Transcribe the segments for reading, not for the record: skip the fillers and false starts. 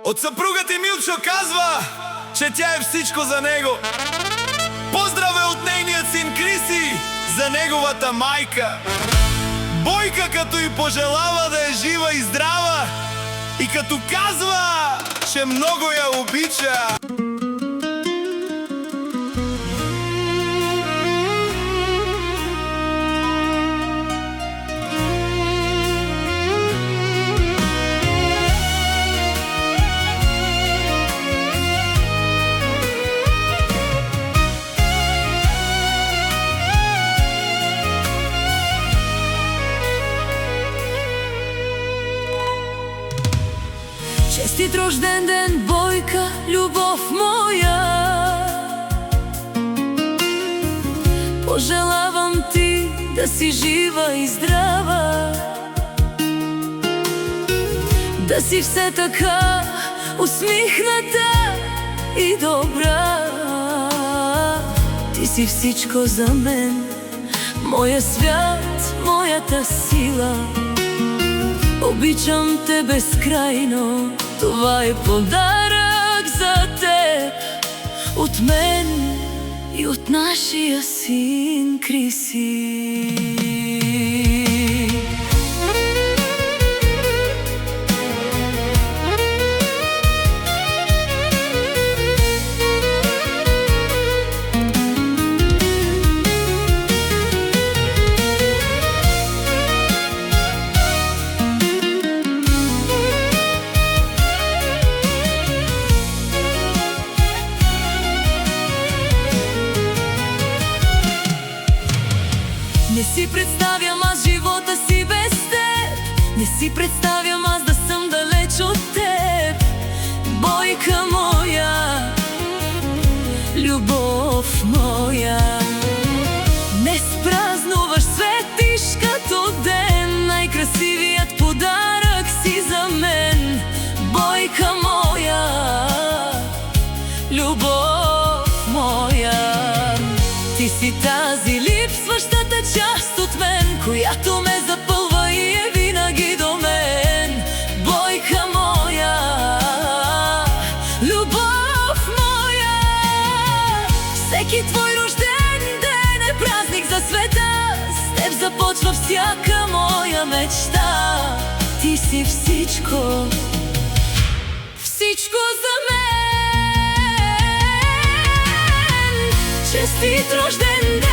От съпругът ти Милчо казва, че тя е всичко за него. Поздрав е от нейният син Криси за неговата майка Бойка, като й пожелава да е жива и здрава и като казва, че много я обича. Честит рожден ден, Бойка, любов моя! Пожелавам ти да си жива и здрава, да си все така усмихната и добра. Ти си всичко за мен, моя свят, моята сила. Обичам те безкрайно, това е подарък за теб от мен и от нашия син Криси. Не си представям аз живота си без теб, не си представям аз да съм далеч от теб. Бойка моя, любов моя, днес празнуваш светишкато ден, най-красивият подарък си за мен. Бойка моя, любов моя, ти си тази липсващата част от мен, която ме запълва и е винаги до мен. Бойка моя, любов моя, всеки твой рожден ден е празник за света. С теб започва всяка моя мечта. Ти си всичко, всичко за мен. Честит рожден ден,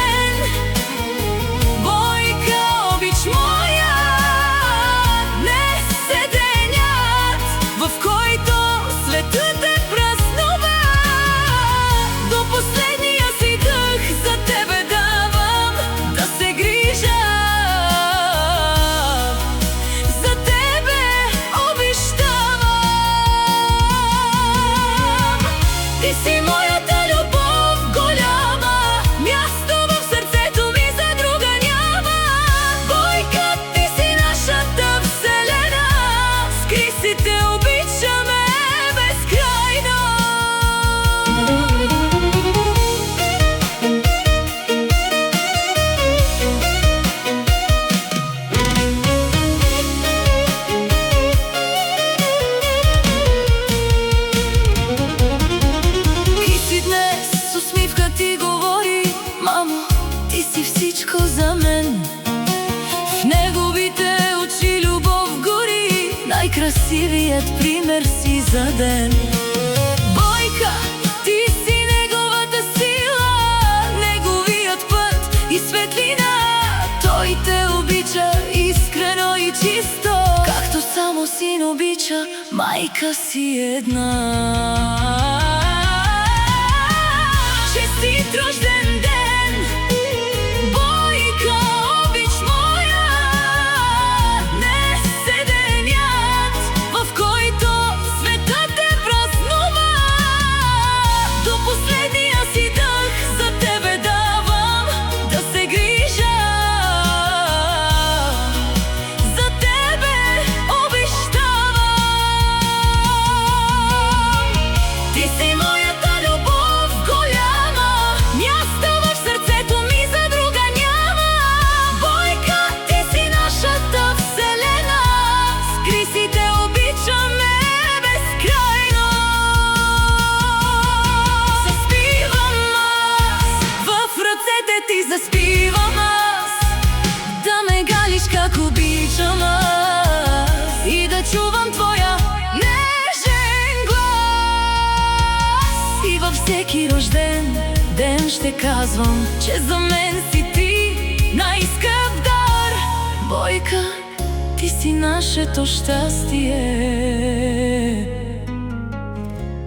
най-красивият пример си за ден. Бойка, ти си неговата сила, неговият път и светлина. Той те обича искрено и чисто, както само син обича майка си една. Честит рожден ден, Бойка, обич моя, днес е денят, в който светът те празнува. До последния си дъх за тебе давам да се грижа. За тебе обещавам. Ти си моята любов голяма, място ще казвам, че за мен си ти най-скъп дар. Бойка, ти си нашето щастие,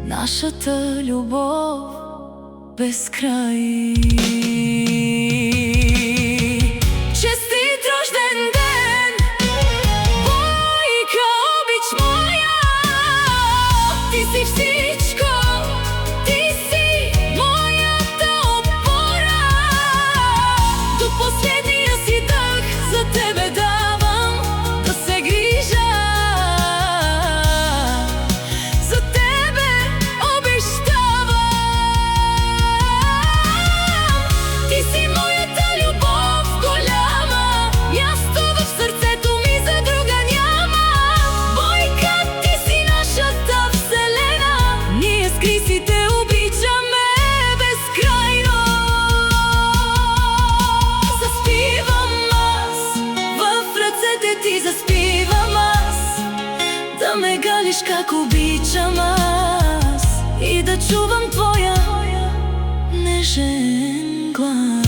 нашата любов без край. Честит рожден ден, Бойка, обич моя. Ти си всичко, ти си моята опора. До последния си дъх за тебе давам да се грижа. За тебе обещавам. Ти си моята любов голяма, място в сърцето ми за друга няма. Бойка, ти си нашата вселена, ние с Криси те обичаме безкрайно. Заспивам аз, в ръцете ти заспивам аз, да ме галиш как обичам аз и да чувам твоя нежен глас.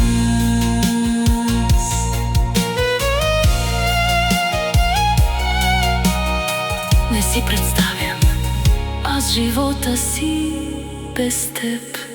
Не си представям аз живота си без теб.